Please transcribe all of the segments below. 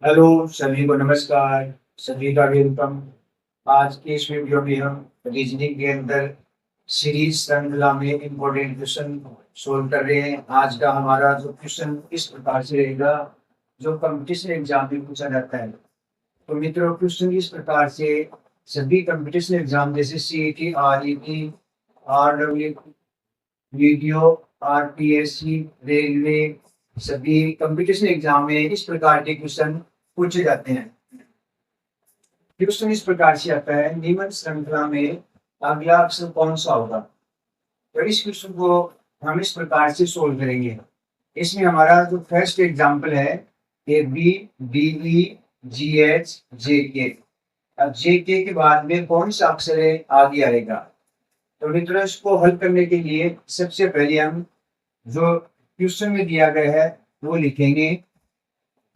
Hello सभी को नमस्कार। सभी का वेलकम। आज के इस वीडियो में हम रीजनिंग के अंदर सीरीज श्रृंखला में इम्पोर्टेंट क्वेश्चन सोल्व कर रहे हैं। आज का हमारा जो क्वेश्चन इस प्रकार से रहेगा, जो कंपटीशन एग्जाम में पूछा जाता है। तो मित्रों, क्वेश्चन इस प्रकार से सभी कंपटीशन एग्जाम जैसे CET, RET, RW, video, RPSC, railway, सभी कंपटीशन एग्जाम में इस प्रकार के क्वेश्चन पूछे जाते हैं। क्वेश्चन इस प्रकार से आता है, निम्न श्रृंखला में अगला अक्षर कौन सा होगा। तो इस क्वेश्चन को हम इस प्रकार से सोल्व करेंगे। इसमें हमारा जो फर्स्ट एग्जाम्पल है, A B, D E, G H, J K. अब जे के बाद में कौन सा अक्षर है आगे आएगा। तो मित्रों, इसको हल करने के लिए सबसे पहले हम जो क्वेश्चन में दिया गया है वो लिखेंगे,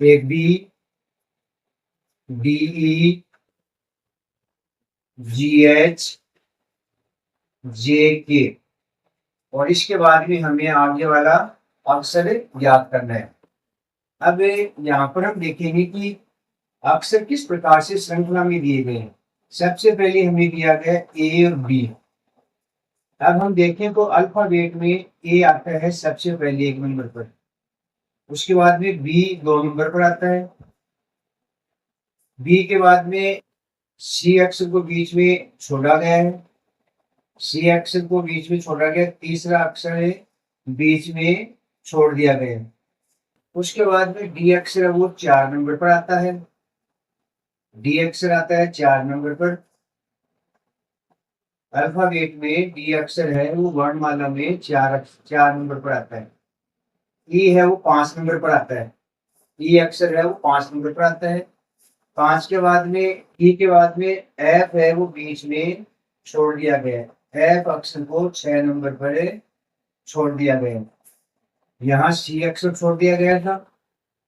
A B, D E, G H, J K, और इसके बाद में हमें आगे वाला अक्षर याद करना है। अब यहाँ पर हम देखेंगे कि अक्षर किस प्रकार से श्रृंखला में दिए गए हैं। सबसे पहले हमें दिया गया ए और बी। अब हम देखें तो अल्फाबेट में ए आता है सबसे पहले 1 नंबर पर, उसके बाद में बी 2 नंबर पर आता है, बी के बाद में सी अक्षर को बीच में छोड़ा गया है, सी अक्षर को बीच में छोड़ा गया, तीसरा अक्षर है बीच में छोड़ दिया गया है। उसके बाद में डी अक्षर है वो 4 नंबर पर आता है, डी अक्षर आता है 4 नंबर पर। अल्फाबेट में डी अक्षर है वो वर्णमाला में 4 नंबर पर आता है। ई है वो 5 नंबर पर आता है, ई अक्षर है वो 5 नंबर पर आता है। 5 के बाद में ई के बाद में एफ है वो बीच में छोड़ दिया गया है, एफ अक्षर को 6 नंबर पर छोड़ दिया गया है। यहाँ सी अक्षर छोड़ दिया गया था,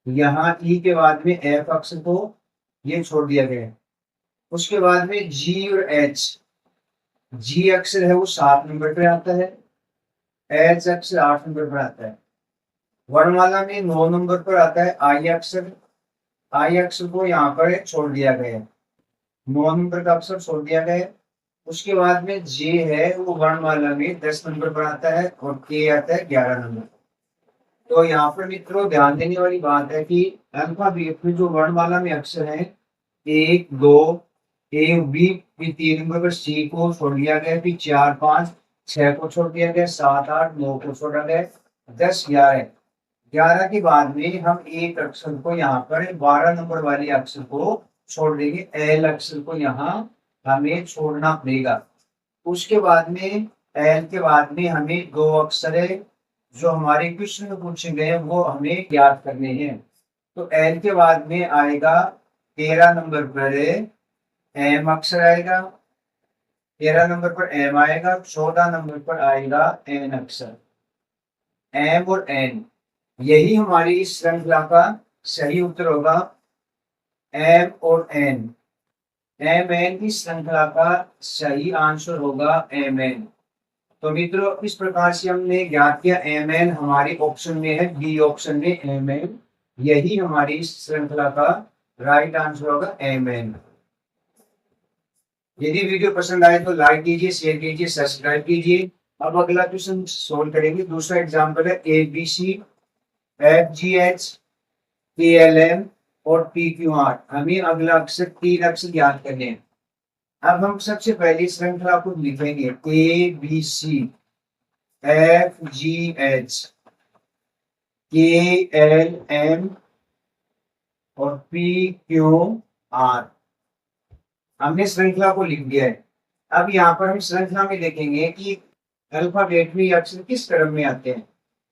यहाँ ई के बाद में एफ अक्षर को ये छोड़ दिया गया है। उसके बाद में जी और एच, जी अक्षर है वो 7 नंबर पर आता है, एच अक्षर 8 नंबर पर आता है। वर्णमाला में 9 नंबर पर आता है आई अक्षर, आई अक्षर को यहाँ पर छोड़ दिया गया है, 9 नंबर का अक्षर छोड़ दिया गया है। उसके बाद में जे है वो वर्णमाला में 10 नंबर पर आता है, और के आता है 11 नंबर। तो यहाँ पर मित्रों ध्यान देने वाली बात है कि अल्फाबेट में जो वर्णमाला में अक्षर है 1, 2, ए बी, फिर 3 नंबर पर सी को छोड़ दिया गया, फिर 4, 5, 6 को छोड़ दिया गया, 7, 8, 9 को छोड़ा गया, 10, 11। 11 के बाद में हम एक अक्षर को यहाँ पर 12 नंबर वाले अक्षर को छोड़ देंगे, एल अक्षर को यहाँ हमें छोड़ना पड़ेगा। उसके बाद में एल के बाद में हमें 2 अक्षर है जो हमारे क्वेश्चन में पूछे गए वो हमें याद करने हैं। तो एल के बाद में आएगा 13 नंबर पर एम अक्षर आएगा, 13 नंबर पर एम आएगा, 14 नंबर पर आएगा एन अक्षर। एम और एन, यही हमारी इस श्रृंखला का सही उत्तर होगा। एम और एन, एम एन की श्रृंखला का सही आंसर होगा एम एन। तो मित्रों इस प्रकार से हमने ज्ञात किया एम एन हमारे ऑप्शन में है, बी ऑप्शन में एम एन, यही हमारी इस श्रृंखला का राइट आंसर होगा एम एन। यदि वीडियो पसंद आए तो लाइक कीजिए, शेयर कीजिए, सब्सक्राइब कीजिए। अब अगला क्वेश्चन सोल्व करेंगे। दूसरा एग्जांपल है A B C, F G H, K L M और पी क्यू आर। हमें अगला अक्षर 3 अक्षर याद करने हैं। अब हम सबसे पहले श्रृंखला को लिखेंगे, A B C, F G H, K L M और पी क्यू आर। हमने श्रृंखला को लिख दिया है। अब यहाँ पर हम श्रृंखला में देखेंगे कि अल्फाबेट में अक्षर किस क्रम में आते हैं।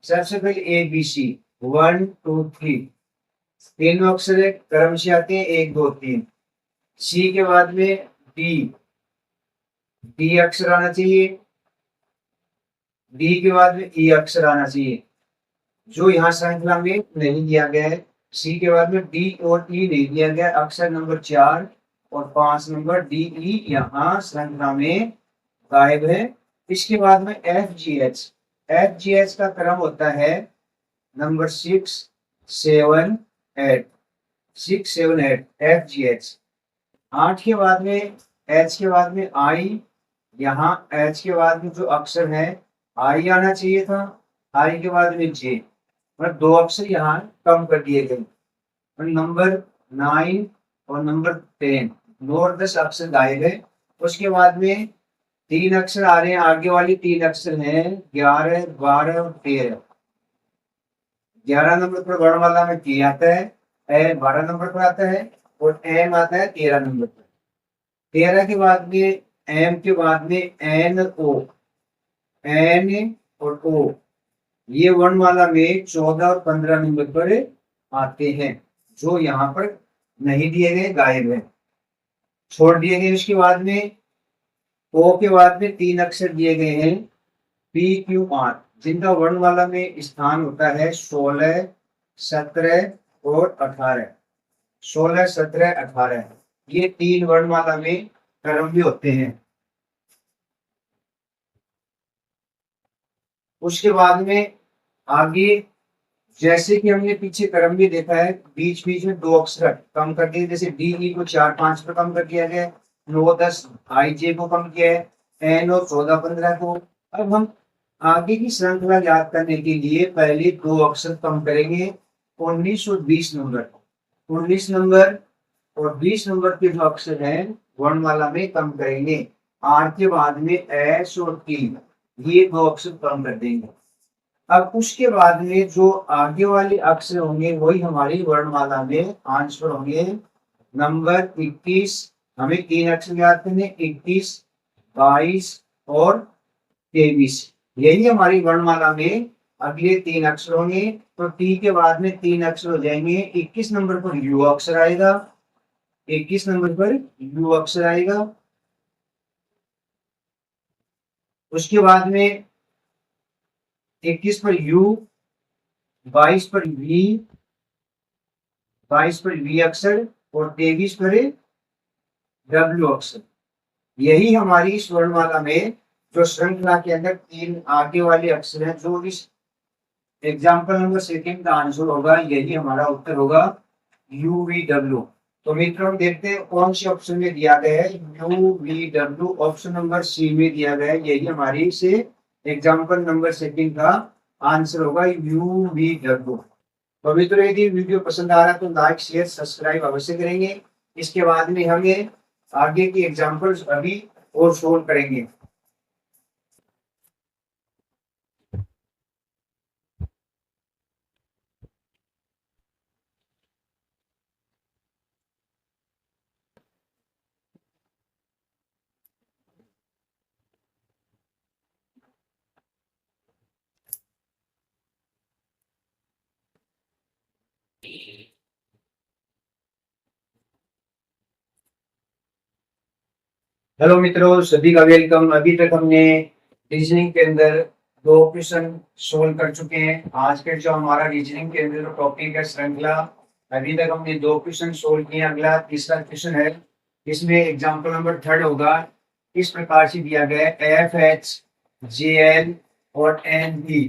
सबसे पहले ए बी सी, 1 2 3, तीनों अक्षर क्रम से आते हैं, 1 2 3। सी के बाद में डी, डी अक्षर आना चाहिए, डी के बाद में ई अक्षर आना चाहिए, जो यहाँ श्रृंखला में नहीं दिया गया है। सी के बाद में डी और ई नहीं दिया गया, अक्षर नंबर 4 और 5 नंबर डी ई यहाँ श्रृंखला में गायब है। इसके बाद में F G H, F G H का क्रम होता है नंबर 6, 7, 8। 678 FGH। 8 के बाद में H के बाद में I, यहाँ H के बाद में जो अक्षर है I आना चाहिए था, I के बाद में J, मतलब 2 अक्षर यहाँ कम कर दिए गए। और नंबर 9 और नंबर 10 9 और 10 अक्षर गायब है। उसके बाद में 3 अक्षर आ रहे हैं, आगे वाली 3 अक्षर हैं 11 12 और 13। 11 नंबर पर वर्णमाला में T आता है, ए 12 नंबर पर आता है और एम आता है 13 नंबर पर। 13 के बाद में एम के बाद में एन और ओ, ये वर्णमाला में 14 और 15 नंबर पर आते हैं, जो यहाँ पर नहीं दिए गए, गायब है, छोड़ दिए गए। उसके बाद में ओ के बाद में 3 अक्षर दिए गए हैं PQR, जिनका वर्णमाला में स्थान होता है 16 17 और 18। 16 17 18 ये 3 वर्णमाला में क्रम होते हैं। उसके बाद में आगे जैसे कि हमने पीछे क्रम भी देखा है, बीच बीच में 2 अक्षर कम कर दिए, जैसे DE को 4 5 पर कम कर दिया गया, 9 10 IJ को कम किया है, N और 14 15 को। अब हम आगे की श्रृंखला याद करने के लिए पहले 2 अक्षर कम करेंगे, 19 और 20 नंबर। 19 नंबर और 20 नंबर के जो अक्षर हैं वर्णमाला में कम करेंगे। R के बाद में S और T, ये 2 अक्षर कम कर देंगे। अब उसके बाद में जो आगे वाले अक्षर होंगे वही हमारी वर्णमाला में आंसर होंगे। नंबर 21, हमें 3 अक्षर याद करने, 21 22 और 23, यही हमारी वर्णमाला में अगले 3 अक्षर होंगे। तो टी के बाद में 3 अक्षर हो जाएंगे। 21 नंबर पर यू अक्षर आएगा, 21 नंबर पर यू अक्षर आएगा। उसके बाद में 21 पर यू, 22 पर वी, 22 पर वी अक्षर और 23 पर डब्ल्यू अक्षर। यही हमारी इस वर्णमाला में जो श्रृंखला के अंदर 3 आगे वाले अक्षर हैं, जो इस एग्जाम्पल नंबर 2 का आंसर होगा, यही हमारा उत्तर होगा UVW। तो मित्रों हम देखते हैं कौन से ऑप्शन में दिया गया है। UVW ऑप्शन नंबर सी में दिया गया है, यही हमारी से एग्जाम्पल नंबर 2 का आंसर होगा UVW। तो मित्रों यदि वीडियो पसंद आ रहा तो लाइक शेयर सब्सक्राइब अवश्य करेंगे। इसके बाद में हमें आगे की एग्जाम्पल्स अभी और सोल्व करेंगे। हेलो मित्रों, सभी का वेलकम। अभी तक हमने रीजनिंग के अंदर 2 क्वेश्चन सोल्व कर चुके हैं। आज के जो हमारा रीजनिंग के अंदर टॉपिक है श्रृंखला, अभी तक हमने 2 क्वेश्चन सोल्व किए। अगला तीसरा क्वेश्चन है, इसमें एग्जाम्पल नंबर 3 होगा। इस प्रकार से दिया गया है FH JL और NP।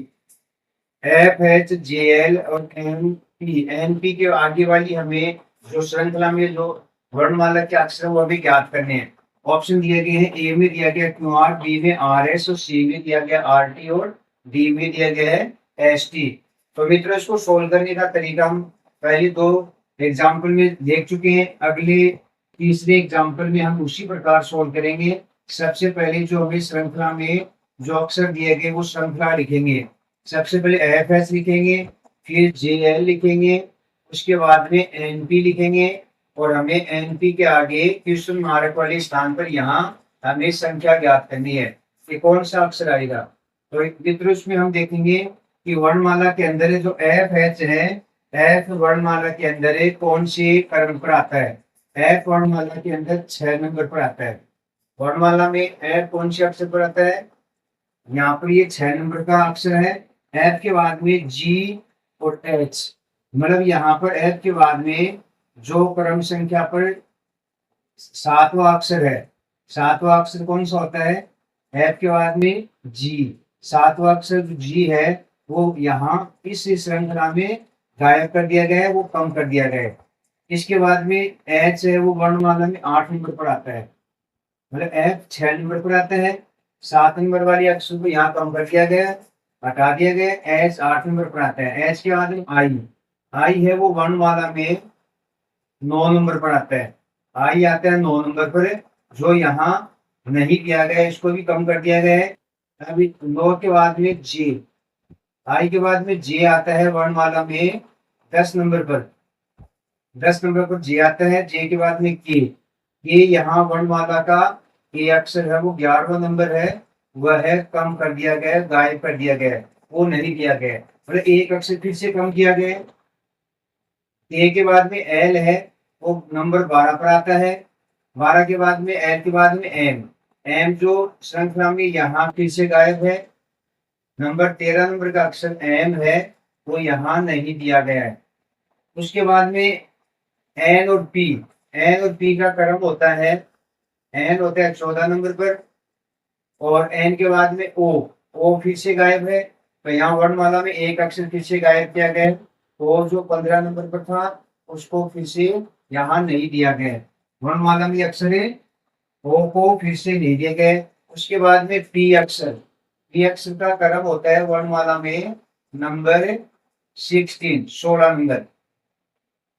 FH JL और NP के आगे वाली हमें जो श्रृंखला में जो वर्णमाला के अक्षर वो अभी ज्ञात करने हैं। ऑप्शन दिए गए हैं, ए में दिया गया QR, बी में RS और सी में दिया गया RT और डी में दिया गया है ST। तो मित्रों इसको सोल्व करने का तरीका हम पहले 2 एग्जाम्पल में देख चुके हैं। अगले तीसरे एग्जाम्पल में हम उसी प्रकार सोल्व करेंगे। सबसे पहले जो हमें श्रृंखला में जो अक्षर दिए गए वो श्रृंखला लिखेंगे। सबसे पहले FH लिखेंगे, फिर JL लिखेंगे, उसके बाद में NP लिखेंगे और हमें NP के आगे क्वेश्चन मार्क वाले स्थान पर यहाँ हमें संख्या ज्ञात करनी है कि कौन सा अक्षर आएगा। तो मित्रों इसमें हम देखेंगे कि वर्णमाला के अंदर जो FH है, F वर्णमाला के अंदर कौन से क्रम पर आता है। F वर्णमाला के अंदर 6 नंबर पर आता है। वर्णमाला में F कौन से अक्षर पर आता है, यहाँ पर ये 6 नंबर का अक्षर है। F के बाद में G और H, मतलब यहाँ पर F के बाद में जो क्रम संख्या पर 7वां अक्षर है, 7वां अक्षर कौन सा होता है, F के बाद में G। 7वां अक्षर जो G है वो यहाँ इस श्रृंखला में गायब कर दिया गया है, वो कम कर दिया गया है। इसके बाद में एच है वो वर्णमाला में 8 नंबर पर आता है, मतलब एफ 6 नंबर पर आता है। 7 नंबर वाली अक्षर को यहाँ कम कर दिया गया, हटा दिया गया, एच 8 नंबर पर आता है। एच के बाद में आई, आई है वो वर्णमाला में 9 नंबर पर आता है। आई आता है 9 नंबर पर, जो यहाँ नहीं दिया गया, इसको भी कम कर दिया गया है। अभी 9 के बाद में जे, आई के बाद में जे आता है वर्णमाला में 10 नंबर पर, 10 नंबर पर जे आता है। जे के बाद में के यहाँ वर्णमाला का के अक्षर है वो 11वां नंबर है, वह है कम कर दिया गया है, गायब कर दिया गया है, वो नहीं दिया गया है, मतलब एक अक्षर फिर से कम किया गया है। ए के बाद में एल है वो नंबर 12 पर आता है। 12 के बाद में एल के बाद में एम, एम जो श्रृंखला में यहाँ फिर से गायब है। नंबर 13 नंबर का अक्षर एम है वो यहाँ नहीं दिया गया है। उसके बाद में एन और पी, एन और पी का क्रम होता है, एन होता है 14 नंबर पर, और एन के बाद में ओ फिर से गायब है, तो यहाँ वर्णमाला में एक अक्षर फिर से गायब किया गया है। ओ जो 15 नंबर पर था उसको फिर से यहाँ नहीं दिया गया है, वर्णमाला में अक्षर है ओ को फिर से नहीं दिया गया है। उसके बाद में पी अक्षर, पी अक्षर का क्रम होता है वर्णमाला में नंबर 16, 16 नंबर,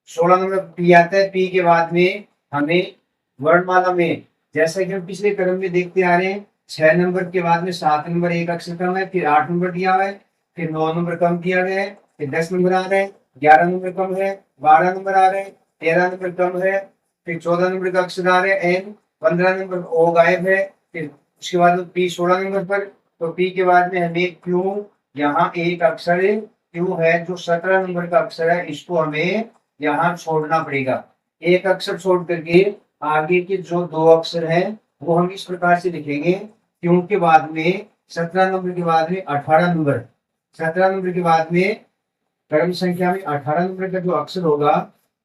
16 नंबर पी आता है। पी के बाद में हमें वर्णमाला में, जैसा कि हम पिछले क्रम में देखते आ रहे हैं, 6 नंबर के बाद में 7 नंबर एक अक्षर कम है, फिर 8 नंबर दिया हुआ है, फिर 9 नंबर कम किया गया है, फिर 10 नंबर आ रहे हैं, 11 नंबर कम है, 12 नंबर आ रहे हैं, 13 नंबर कम है, फिर 14 नंबर का अक्षर आ रहे हैं एन, 15 नंबर ओ गायब है, फिर उसके बाद पी 16 नंबर पर। तो पी के बाद में हमें क्यू, यहाँ एक अक्षर क्यू है जो 17 नंबर का अक्षर है, इसको हमें यहाँ छोड़ना पड़ेगा। एक अक्षर छोड़ करके आगे के जो 2 अक्षर हैं वो हम इस प्रकार से लिखेंगे, क्यों के बाद में 17 नंबर के बाद में 18 नंबर, 17 नंबर के बाद में क्रम संख्या में 18 नंबर का जो अक्षर होगा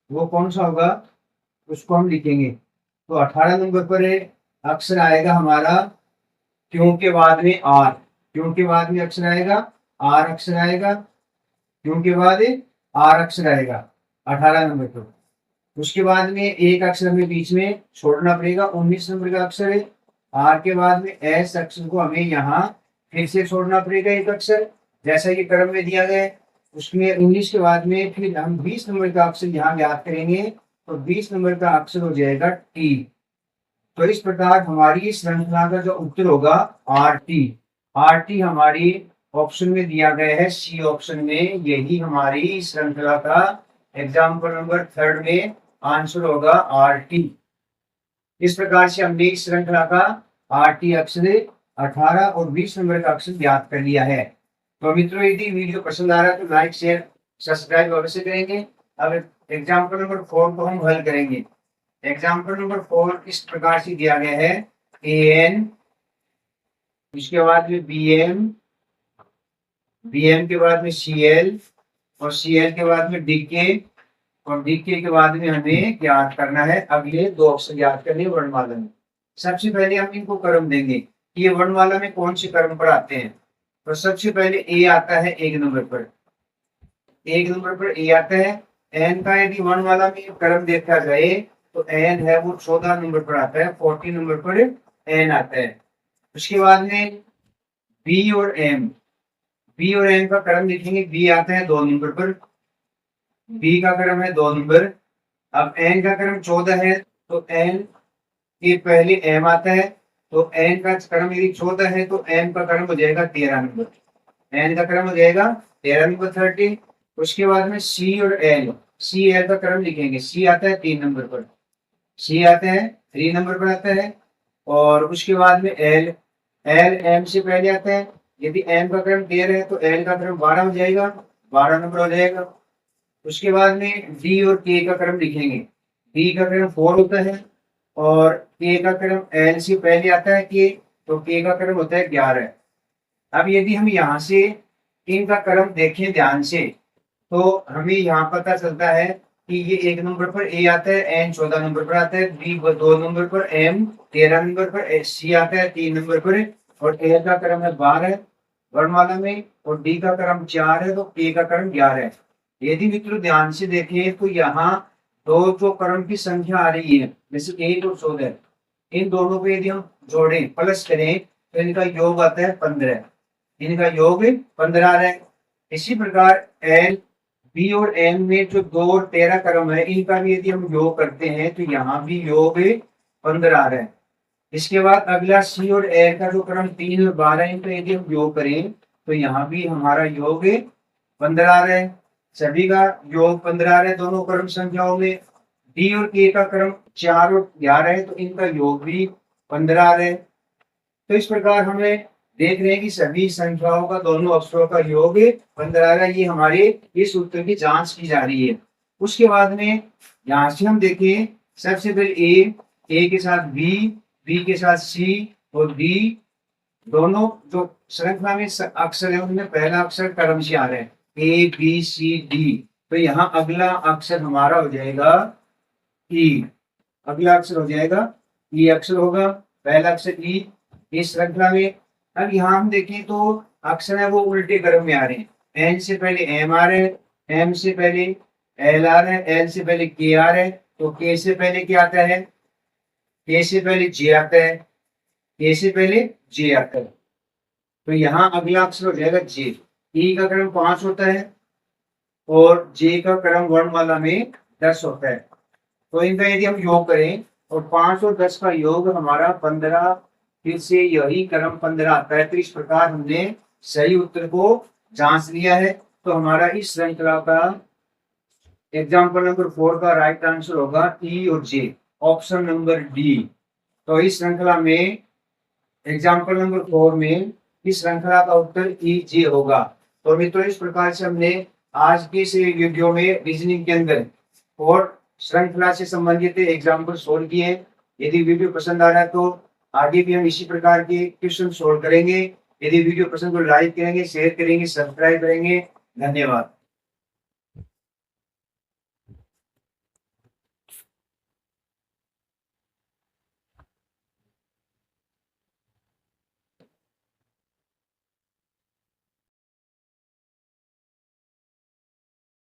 वो कौन सा होगा, उसको हम लिखेंगे। तो 18 नंबर पर अक्षर आएगा हमारा क्यों के बाद में आर, क्यों के बाद में अक्षर आएगा आर अक्षर आएगा, क्यों के बाद आर अक्षर आएगा 18 नंबर पर। उसके बाद में एक अक्षर हमें बीच में छोड़ना पड़ेगा, 19 नंबर का अक्षर है। आर के बाद में एस अक्षर को हमें यहाँ फिर से छोड़ना पड़ेगा एक अक्षर, जैसा कि क्रम में दिया गया है। उसमें 19 के बाद में फिर हम 20 नंबर का अक्षर यहाँ याद करेंगे, तो 20 नंबर का अक्षर हो जाएगा टी। तो इस प्रकार हमारी श्रृंखला का जो उत्तर होगा आर टी, आर टी हमारी ऑप्शन में दिया गया है, सी ऑप्शन में, यही हमारी श्रृंखला का एग्जाम्पल नंबर 3 में आंसर होगा आर टी। इस प्रकार से हमने इस श्रृंखला का आर टी अक्षर 18 और 20 नंबर का अक्षर याद कर लिया है। तो मित्रों यदि वीडियो पसंद आ रहा है तो लाइक शेयर सब्सक्राइब अवश्य करेंगे। अब एग्जाम्पल नंबर 4 को हम हल करेंगे। एग्जाम्पल नंबर 4 इस प्रकार से दिया गया है, ए एन, इसके बाद में बी एम, बी एम के बाद में सी एल, और सी एल के बाद में डी के, और डी के बाद में हमें याद करना है अगले 2 अक्षर याद करने वर्णमाला में। सबसे पहले हम इनको क्रम देंगे कि ये वर्णमाला में कौन से क्रम पर आते हैं। तो सबसे पहले ए आता है 1 नंबर पर, 1 नंबर पर ए आता है। एन का यदि वर्णमाला में क्रम देखा जाए तो एन है वो 14 नंबर पर आता है, 14 नंबर पर एन आता है। उसके बाद में बी और एम, बी और एम का क्रम देखेंगे, बी आता है 2 नंबर पर, बी का क्रम है 2 नंबर। अब एन का क्रम 14 है तो एन के पहले एम आता है, तो एन का क्रम यदि 14 है तो एम का क्रम हो जाएगा 13 नंबर, एन का क्रम हो जाएगा 13 नंबर 30। उसके बाद में सी और एल, सी एल का क्रम लिखेंगे, सी आता है 3 नंबर पर, सी आता है 3 नंबर पर आता है। और उसके बाद में एल, एल एम से पहले आता है, यदि एम का क्रम 13 है तो एल का क्रम 12 हो जाएगा, 12 नंबर हो जाएगा। उसके बाद में डी और के का क्रम लिखेंगे, डी का क्रम 4 होता है, और के का क्रम एल से पहले आता है के, तो के का क्रम होता है 11। अब यदि हम यहाँ से इनका क्रम देखें ध्यान से तो हमें यहाँ पता चलता है कि ये 1 नंबर पर ए आता है, एन 14 नंबर पर आता है, बी 2 नंबर पर, एम 13 नंबर पर, सी आता है 3 नंबर पर, और एल का क्रम है 12 वर्णमाला में, और डी का क्रम 4 है, तो के का क्रम 11 है। यदि मित्रों ध्यान से देखें तो यहाँ दो जो क्रम की संख्या आ रही है जैसे 8 और 14, इन दोनों को यदि हम जोड़ें प्लस करें तो इनका योग आता है 15, इनका योग 15 आ रहा है। इसी प्रकार एल बी और एम में जो 2 और 13 क्रम है इनका भी यदि हम योग करते हैं तो यहाँ भी योग 15 आ रहा है। इसके बाद अगला सी और ए का जो क्रम 3 और 12 है इनका यदि हम योग करें तो यहाँ भी हमारा योग 15 आ रहा है। सभी का योग 15 आ रहा है दोनों क्रम संख्याओं में। डी और के का क्रम 4 और 11 है तो इनका योग भी 15 आ रहा है। तो इस प्रकार हमें देख रहे हैं कि सभी संख्याओं का दोनों अक्षरों का योग 15 आ रहा है। ये हमारे इस उत्तर की जांच की जा रही है। उसके बाद में यहाँ से हम देखें, सबसे पहले ए के साथ बी के साथ सी और डी, दोनों जो श्रृंखला में अक्षर है उनमें पहला अक्षर क्रम से आ रहा है ए बी सी डी। तो यहाँ अगला अक्षर हमारा हो जाएगा ई, अगला अक्षर हो जाएगा ई अक्षर होगा, पहला अक्षर ई इस श्रृंखला में। अब यहाँ हम देखें तो अक्षर है वो उल्टे क्रम में आ रहे हैं। एन से पहले एम आ रहे हैं, एम से पहले एल आ रहा है, एल से पहले के आ रहा है, तो के से पहले क्या आता है, के से पहले जे आता है, के से पहले जे आता है। तो यहाँ अगला अक्षर हो जाएगा जे। ई का क्रम 5 होता है और जे का क्रम वर्णमाला में 10 होता है। तो इनका यदि हम योग करें और 5 और 10 का योग हमारा 15, फिर से यही क्रम 15 आता है। तो इस प्रकार हमने सही उत्तर को जांच लिया है। तो हमारा इस श्रृंखला का एग्जाम्पल नंबर 4 का राइट आंसर होगा ई और जे, ऑप्शन नंबर डी। तो इस श्रृंखला में एग्जाम्पल नंबर 4 में इस श्रृंखला का उत्तर ई जे होगा। तो मित्रों इस प्रकार से हमने आज की इस वीडियो में रीजनिंग के अंदर और श्रृंखला से संबंधित एग्जाम्पल सोल्व किए हैं। यदि वीडियो पसंद आ रहा है तो आगे भी हम इसी प्रकार के क्वेश्चन सोल्व करेंगे। यदि वीडियो पसंद तो लाइक करेंगे, शेयर करेंगे, सब्सक्राइब करेंगे। धन्यवाद।